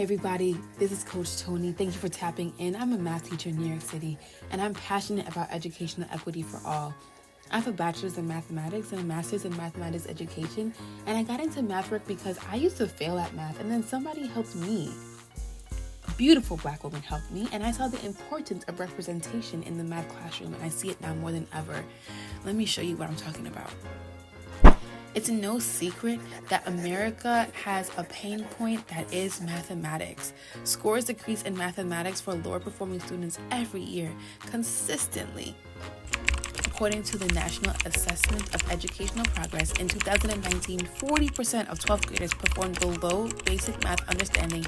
Hey everybody, this is Coach Toni. Thank you for tapping in. I'm a math teacher in New York City, and I'm passionate about educational equity for all. I have a bachelor's in mathematics and a master's in mathematics education, and I got into math work because I used to fail at math, and then somebody helped me. A beautiful Black woman helped me, and I saw the importance of representation in the math classroom, and I see it now more than ever. Let me show you what I'm talking about. It's no secret that America has a pain point that is mathematics. Scores decrease in mathematics for lower performing students every year, consistently. According to the National Assessment of Educational Progress, in 2019, 40% of 12th graders performed below basic math understanding,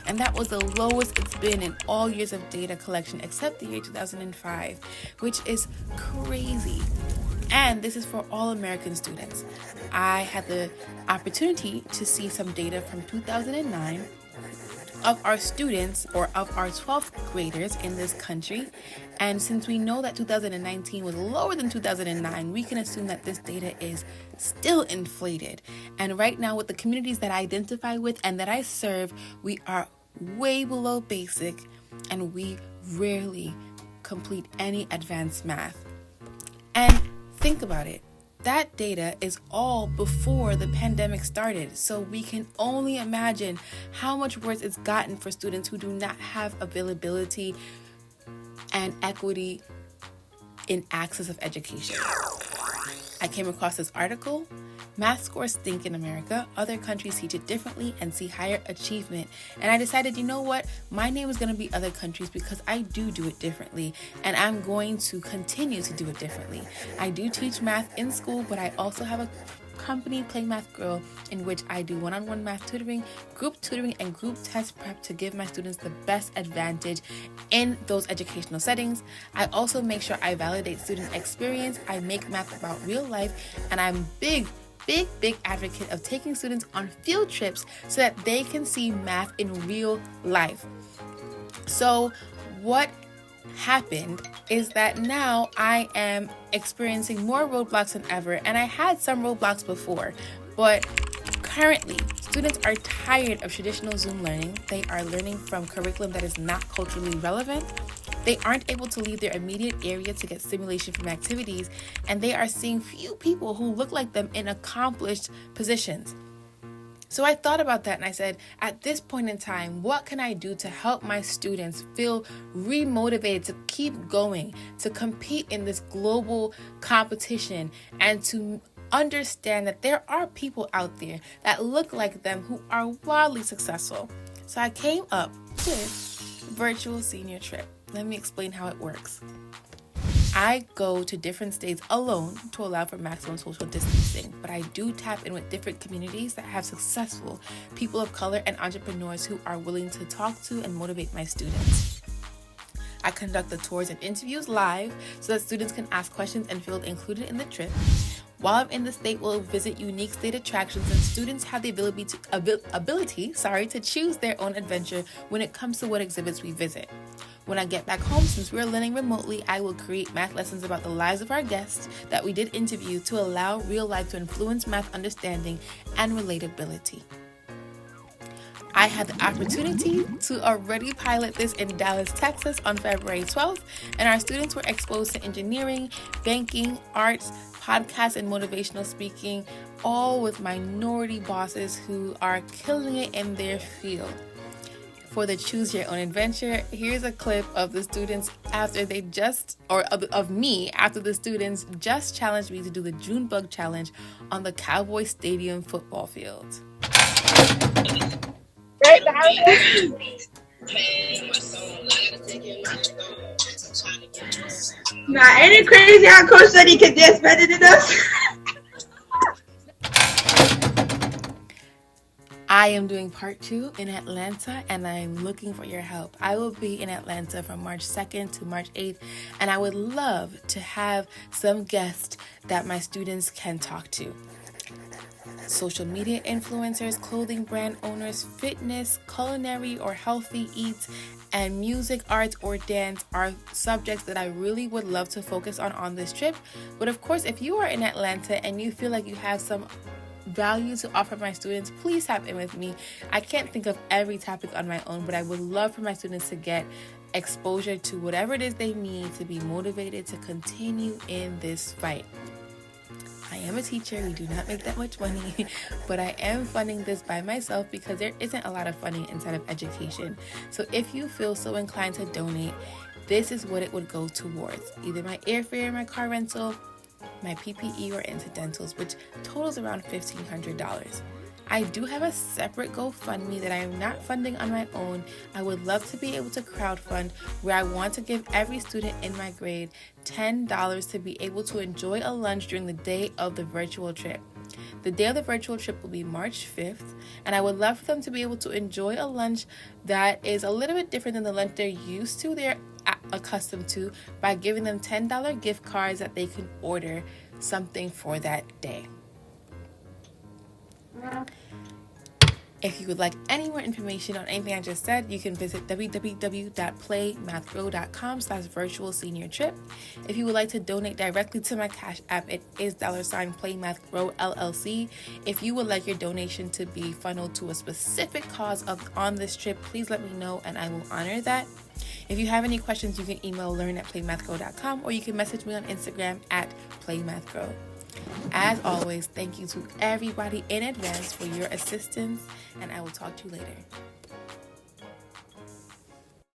and that was the lowest it's been in all years of data collection except the year 2005, which is crazy. And this is for all American students. I had the opportunity to see some data from 2009 of our students, or of our 12th graders in this country. And since we know that 2019 was lower than 2009, we can assume that this data is still inflated. And right now, with the communities that I identify with and that I serve, we are way below basic, and we rarely complete any advanced math. And think about it. That data is all before the pandemic started, so we can only imagine how much worse it's gotten for students who do not have availability and equity in access of education. I came across this article. Math scores stink in America. Other countries teach it differently and see higher achievement. And I decided, you know what? My name is going to be other countries because I do it differently. And I'm going to continue to do it differently. I do teach math in school, but I also have a company, Play.Math.Grow, in which I do one-on-one math tutoring, and group test prep to give my students the best advantage in those educational settings. I also make sure I validate student experience. I make math about real life, and I'm big advocate of taking students on field trips so that they can see math in real life. So what happened is that now I am experiencing more roadblocks than ever, and I had some roadblocks before, but currently students are tired of traditional Zoom learning. They are learning from curriculum that is not culturally relevant. They aren't able to leave their immediate area to get stimulation from activities, and they are seeing few people who look like them in accomplished positions. So I thought about that and I said, at this point in time, what can I do to help my students feel remotivated to keep going, to compete in this global competition, and to understand that there are people out there that look like them who are wildly successful. So I came up with virtual senior trip. Let me explain how it works. I go to different states alone to allow for maximum social distancing, but I do tap in with different communities that have successful people of color and entrepreneurs who are willing to talk to and motivate my students. I conduct the tours and interviews live so that students can ask questions and feel included in the trip. While I'm in the state, we'll visit unique state attractions, and students have the ability to choose their own adventure when it comes to what exhibits we visit. When I get back home, since we're learning remotely, I will create math lessons about the lives of our guests that we did interview to allow real life to influence math understanding and relatability. I had the opportunity to already pilot this in Dallas, Texas on February 12th, and our students were exposed to engineering, banking, arts, podcasts, and motivational speaking, all with minority bosses who are killing it in their field. For the Choose Your Own Adventure, here's a clip of the students after the students just challenged me to do the June Bug Challenge on the Cowboy Stadium football field. Right now. Nah, ain't it crazy how Coach said he could dance better than us? I am doing part 2 in Atlanta, and I'm looking for your help. I will be in Atlanta from March 2nd to March 8th, and I would love to have some guests that my students can talk to. Social media influencers, clothing brand owners, fitness, culinary or healthy eats, and music, arts, or dance are subjects that I really would love to focus on this trip. But of course, if you are in Atlanta and you feel like you have some value to offer my students, please tap in with me. I can't think of every topic on my own, but I would love for my students to get exposure to whatever it is they need to be motivated to continue in this fight. I am a teacher. We do not make that much money, but I am funding this by myself because there isn't a lot of funding inside of education. So if you feel so inclined to donate, this is what it would go towards. Either my airfare, my car rental, my PPE, or incidentals, which totals around $1,500. I do have a separate GoFundMe that I am not funding on my own. I would love to be able to crowdfund, where I want to give every student in my grade $10 to be able to enjoy a lunch during the day of the virtual trip. The day of the virtual trip will be March 5th, and I would love for them to be able to enjoy a lunch that is a little bit different than the lunch they're used to, they're accustomed to, by giving them $10 gift cards that they can order something for that day. If you would like any more information on anything I just said, you can visit www.Play.Math.Grow.com/virtual senior trip. If you would like to donate directly to my Cash App, it is $Play.Math.Grow LLC. If you would like your donation to be funneled to a specific cause on this trip, please let me know and I will honor that. If you have any questions, you can email learn@playmathgrow.com, or you can message me on Instagram @PlayMathGrow. As always, thank you to everybody in advance for your assistance, and I will talk to you later.